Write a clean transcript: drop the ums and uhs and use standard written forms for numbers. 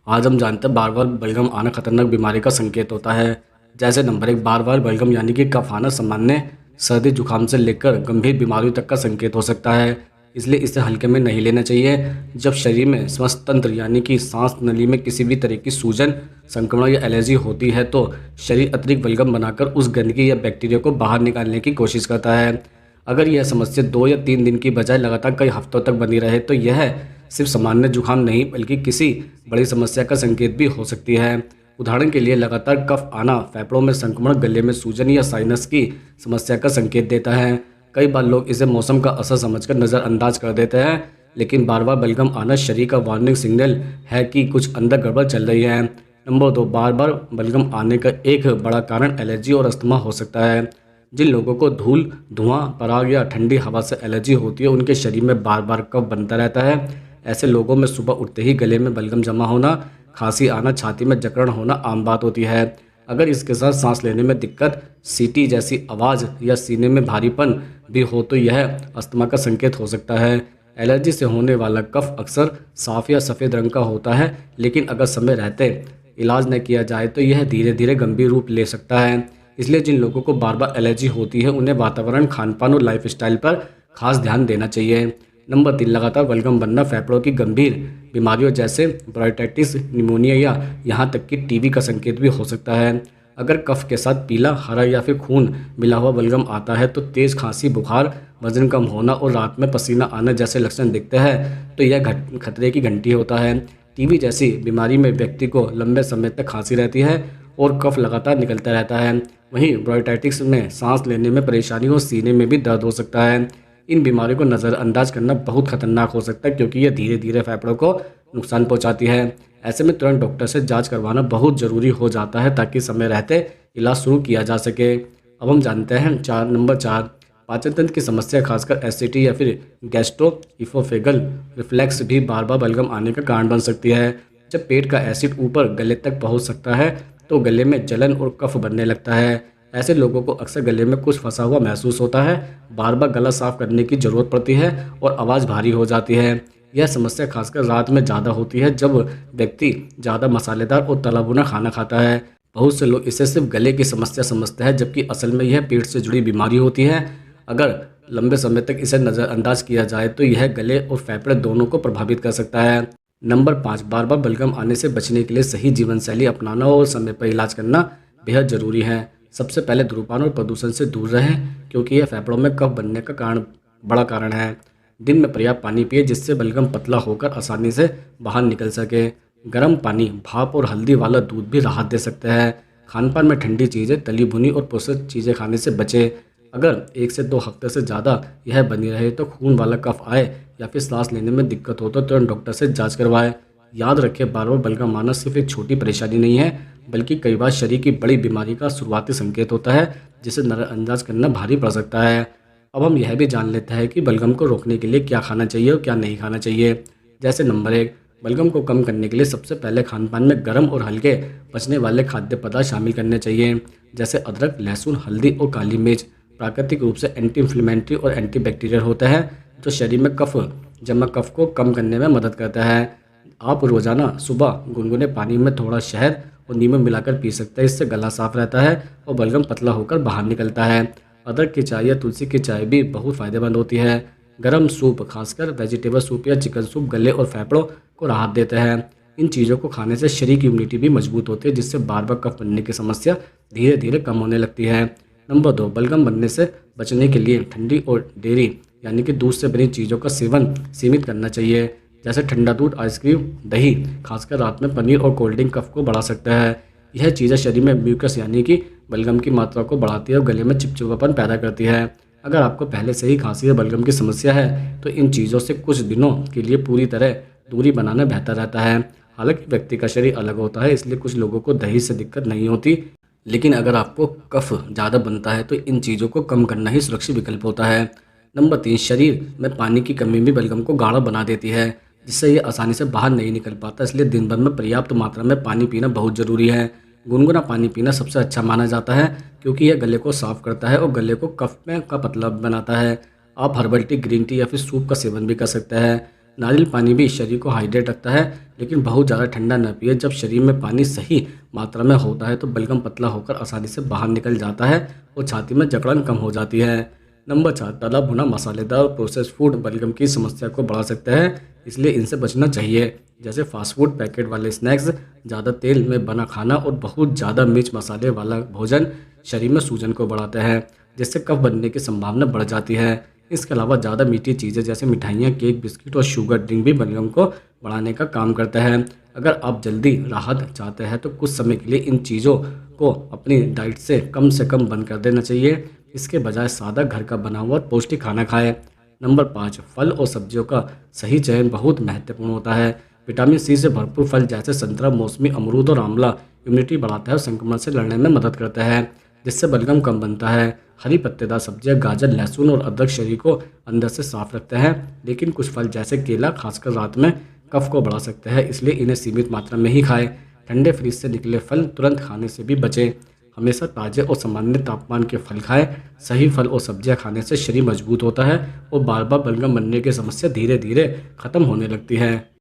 आज हम जानते हैं बार बार बलगम आना खतरनाक बीमारी का संकेत होता है। जैसे नंबर एक, बार बार बलगम यानी कि कफ आना सामान्य सर्दी जुकाम से लेकर गंभीर बीमारियों तक का संकेत हो सकता है, इसलिए इसे हल्के में नहीं लेना चाहिए। जब शरीर में श्वसन तंत्र यानी कि सांस नली में किसी भी तरह की सूजन, संक्रमण या एलर्जी होती है तो शरीर अतिरिक्त बलगम बनाकर उस गंदगी या बैक्टीरिया को बाहर निकालने की कोशिश करता है। अगर यह समस्या 2 या 3 दिन की बजाय लगातार कई हफ्तों तक बनी रहे तो यह सिर्फ सामान्य जुकाम नहीं बल्कि किसी बड़ी समस्या का संकेत भी हो सकती है। उदाहरण के लिए लगातार कफ आना फेफड़ों में संक्रमण, गले में सूजन या साइनस की समस्या का संकेत देता है। कई बार लोग इसे मौसम का असर समझकर नज़रअंदाज कर देते हैं, लेकिन बार बार बलगम आना शरीर का वार्निंग सिग्नल है कि कुछ अंदर गड़बड़ चल रही है। नंबर 2, बार बार बलगम आने का एक बड़ा कारण एलर्जी और अस्थमा हो सकता है। जिन लोगों को धूल, धुआं, पराग या ठंडी हवा से एलर्जी होती है उनके शरीर में बार बार कफ बनता रहता है। ऐसे लोगों में सुबह उठते ही गले में बलगम जमा होना, खांसी आना, छाती में जकड़न होना आम बात होती है। अगर इसके साथ सांस लेने में दिक्कत, सीटी जैसी आवाज़ या सीने में भारीपन भी हो तो यह अस्थमा का संकेत हो सकता है। एलर्जी से होने वाला कफ अक्सर साफ या सफ़ेद रंग का होता है, लेकिन अगर समय रहते इलाज न किया जाए तो यह धीरे धीरे गंभीर रूप ले सकता है। इसलिए जिन लोगों को बार बार एलर्जी होती है उन्हें वातावरण, खानपान और लाइफस्टाइल पर खास ध्यान देना चाहिए। नंबर 3, लगातार बलगम बनना फेफड़ों की गंभीर बीमारियों जैसे ब्रोंकाइटिस, निमोनिया या यहाँ तक कि टीबी का संकेत भी हो सकता है। अगर कफ के साथ पीला, हरा या फिर खून मिला हुआ बलगम आता है तो तेज़ खांसी, बुखार, वजन कम होना और रात में पसीना आना जैसे लक्षण दिखते हैं तो यह खतरे की घंटी होता है। टीबी जैसी बीमारी में व्यक्ति को लंबे समय तक खांसी रहती है और कफ लगातार निकलता रहता है। वहीं ब्रोंकाइटिस में सांस लेने में परेशानी और सीने में भी दर्द हो सकता है। इन बीमारियों को नज़रअंदाज करना बहुत खतरनाक हो सकता है क्योंकि यह धीरे धीरे फेफड़ों को नुकसान पहुंचाती है। ऐसे में तुरंत डॉक्टर से जांच करवाना बहुत ज़रूरी हो जाता है ताकि समय रहते इलाज शुरू किया जा सके। अब हम जानते हैं नंबर 4, पाचन तंत्र की समस्या खासकर एसिडिटी या फिर गैस्ट्रो इफोफेगल रिफ्लैक्स भी बार बार बलगम आने का कारण बन सकती है। जब पेट का एसिड ऊपर गले तक पहुंच सकता है तो गले में जलन और कफ बनने लगता है। ऐसे लोगों को अक्सर गले में कुछ फंसा हुआ महसूस होता है, बार बार गला साफ करने की ज़रूरत पड़ती है और आवाज़ भारी हो जाती है। यह समस्या खासकर रात में ज़्यादा होती है जब व्यक्ति ज़्यादा मसालेदार और तला भुना खाना खाता है। बहुत से लोग इसे सिर्फ गले की समस्या समझते हैं जबकि असल में यह पेट से जुड़ी बीमारी होती है। अगर लंबे समय तक इसे नज़रअंदाज किया जाए तो यह गले और फेफड़े दोनों को प्रभावित कर सकता है। नंबर 5, बार बार बलगम आने से बचने के लिए सही जीवन शैली अपनाना और समय पर इलाज करना बेहद ज़रूरी है। सबसे पहले धूम्रपान और प्रदूषण से दूर रहें क्योंकि यह फेफड़ों में कफ बनने का बड़ा कारण है। दिन में पर्याप्त पानी पिए जिससे बलगम पतला होकर आसानी से बाहर निकल सके। गर्म पानी, भाप और हल्दी वाला दूध भी राहत दे सकता है। खानपान में ठंडी चीज़ें, तली भुनी और प्रोसेस्ड चीज़ें खाने से बचें। अगर 1 से 2 हफ्ते से ज़्यादा यह बनी रहे तो खून वाला कफ आए या फिर सांस लेने में दिक्कत हो तो तुरंत डॉक्टर से जांच करवाएं। याद रखें, बार बार बलगम आना सिर्फ एक छोटी परेशानी नहीं है बल्कि कई बार शरीर की बड़ी बीमारी का शुरुआती संकेत होता है जिसे नज़रअंदाज करना भारी पड़ सकता है। अब हम यह भी जान लेते हैं कि बलगम को रोकने के लिए क्या खाना चाहिए और क्या नहीं खाना चाहिए। जैसे नंबर 1, बलगम को कम करने के लिए सबसे पहले खानपान में गर्म और हल्के पचने वाले खाद्य पदार्थ शामिल करने चाहिए। जैसे अदरक, लहसुन, हल्दी और काली मिर्च प्राकृतिक रूप से एंटी इन्फ्लेमेटरी और एंटीबैक्टीरियल होता है जो शरीर में कफ को कम करने में मदद करता है। आप रोज़ाना सुबह गुनगुने पानी में थोड़ा शहद और नींबू मिलाकर पी सकते हैं। इससे गला साफ रहता है और बलगम पतला होकर बाहर निकलता है। अदरक की चाय या तुलसी की चाय भी बहुत फ़ायदेमंद होती है। गर्म सूप, खासकर वेजिटेबल सूप या चिकन सूप, गले और फेफड़ों को राहत देते हैं। इन चीज़ों को खाने से शरीर की इम्यूनिटी भी मजबूत होती है जिससे बार बार कफ बनने की समस्या धीरे धीरे कम होने लगती है। नंबर 2, बलगम बनने से बचने के लिए ठंडी और डेयरी यानी कि दूध से बनी चीज़ों का सेवन सीमित करना चाहिए। जैसे ठंडा दूध, आइसक्रीम, दही, खासकर रात में पनीर और कोल्ड ड्रिंक कफ को बढ़ा सकता है। यह चीज़ें शरीर में म्यूकस यानी कि बलगम की मात्रा को बढ़ाती है और गले में चिपचिपापन पैदा करती है। अगर आपको पहले से ही खांसी या बलगम की समस्या है तो इन चीज़ों से कुछ दिनों के लिए पूरी तरह दूरी बनाना बेहतर रहता है। हालांकि व्यक्ति का शरीर अलग होता है इसलिए कुछ लोगों को दही से दिक्कत नहीं होती, लेकिन अगर आपको कफ ज़्यादा बनता है तो इन चीज़ों को कम करना ही सुरक्षित विकल्प होता है। नंबर 3, शरीर में पानी की कमी भी बलगम को गाढ़ा बना देती है जिससे ये आसानी से बाहर नहीं निकल पाता। इसलिए दिन भर में पर्याप्त मात्रा में पानी पीना बहुत ज़रूरी है। गुनगुना पानी पीना सबसे अच्छा माना जाता है क्योंकि यह गले को साफ करता है और गले को कफ में का पतला बनाता है। आप हर्बल टी, ग्रीन टी या फिर सूप का सेवन भी कर सकते हैं। नारियल पानी भी शरीर को हाइड्रेट रखता है लेकिन बहुत ज़्यादा ठंडा न पिए। जब शरीर में पानी सही मात्रा में होता है तो बलगम पतला होकर आसानी से बाहर निकल जाता है और छाती में जकड़न कम हो जाती है। नंबर 4, तला भुना मसालेदार और प्रोसेस फूड बलगम की समस्या को बढ़ा सकते हैं, इसलिए इनसे बचना चाहिए। जैसे फास्ट फूड, पैकेट वाले स्नैक्स, ज़्यादा तेल में बना खाना और बहुत ज़्यादा मिर्च मसाले वाला भोजन शरीर में सूजन को बढ़ाते हैं, जिससे कफ बनने की संभावना बढ़ जाती है। इसके अलावा ज़्यादा मीठी चीज़ें जैसे मिठाइयाँ, केक, बिस्किट और शुगर ड्रिंक भी बलगम को बढ़ाने का काम करते हैं। अगर आप जल्दी राहत चाहते हैं तो कुछ समय के लिए इन चीज़ों को अपनी डाइट से कम बंद कर देना चाहिए। इसके बजाय सादा घर का बना हुआ पौष्टिक खाना खाएं। नंबर 5, फल और सब्जियों का सही चयन बहुत महत्वपूर्ण होता है। विटामिन सी से भरपूर फल जैसे संतरा, मौसमी, अमरूद और आंवला इम्यूनिटी बढ़ाता है और संक्रमण से लड़ने में मदद करता है, जिससे बलगम कम बनता है। हरी पत्तेदार सब्जियां, गाजर, लहसुन और अदरक शरीर को अंदर से साफ रखते हैं, लेकिन कुछ फल जैसे केला खासकर रात में कफ को बढ़ा सकते हैं, इसलिए इन्हें सीमित मात्रा में ही खाएं। ठंडे फ्रिज से निकले फल तुरंत खाने से भी बचें। हमेशा ताज़े और सामान्य तापमान के फल खाएं। सही फल और सब्जियां खाने से शरीर मजबूत होता है और बार बार बलगम बनने की समस्या धीरे धीरे खत्म होने लगती है।